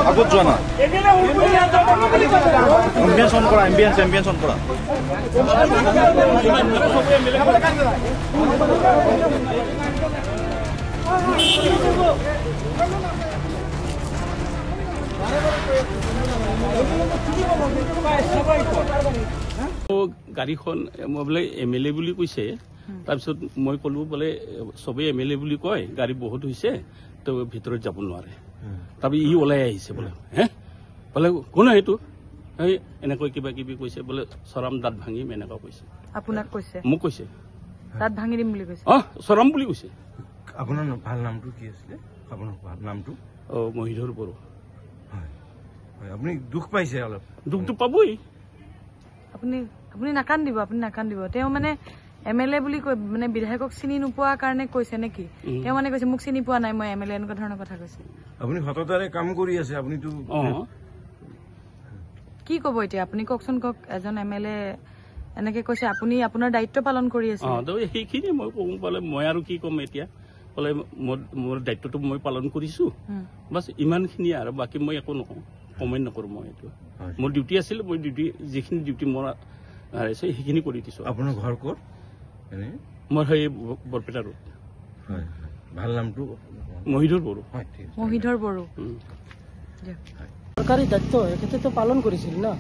আগত যোৱা না এম্বিয়েন্স অন কৰা এম্বিয়েন্স অন কৰা গাড়ীখন মই বোলে MLA বুলি কৈছে তাৰপিছত মই ক'লো বোলে চবেই MLA বুলি কয় গাড়ী বহুত হৈছে তো ভিতৰত যাব নোৱাৰে তাৰপিছত ই ওলাই আহিছে বোলে বোলে কোন সেইটো এই এনেকৈ কিবা কিবি কৈছে বোলে চৰাম দাঁত ভাঙিম এনেকুৱা কৈছে আপোনাক কৈছে মোক কৈছে দাঁত ভাঙি দিম বুলি কৈছে চৰাম বুলি কৈছে আপোনাৰ ভাল নামটো কি আছিলে আপোনাৰ ভাল নামটো মহিধৰ বড়ো আপুনি দুখ পাইছে অলপ দুখটো পাবই আপুনি নাকান্দিব তেওঁ মানে MLA বুলি কৈ মানে বিধায়কক চিনি নোপোৱাৰ কাৰণে কৈছে নেকি তেওঁ মানে কৈছে মোক চিনি পোৱা নাই মই MLA এনেকুৱা ধৰণৰ কথা কৈছে আপুনি সততাৰে কাম কৰি আছে আপুনিতো কি ক'ব এতিয়া আপুনি কওকচোন কওক এজন MLA এনেকে কৈছে আপুনি আপোনাৰ দায়িত্ব পালন কৰি আছে সেইখিনি মই ক'ব পালে মই আৰু কি ক'ম এতিয়া বোলে মোৰ দায়িত্বটো মই পালন কৰিছো বাছ ইমানখিনি আৰু বাকী মই একো নকওঁ কমেণ্ট নকৰোঁ মই এইটো মোৰ ডিউটি আছিল মই যিখিনি ডিউটি মোৰ আছে সেইখিনি কৰি দিছোঁ আপোনাৰ ঘৰ ক'ত মোৰ সেই বৰপেটা ৰোড ভাল নামটো মহিধৰ বড়ো চৰকাৰী দায়িত্ব এখেতেতো পালন কৰিছিল না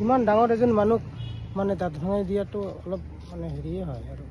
ইমান ডাঙৰ এজন মানুহ মানে দাঁত ভাঙাই দিয়াটো অলপ মানে হেৰিয়ে হয় আৰু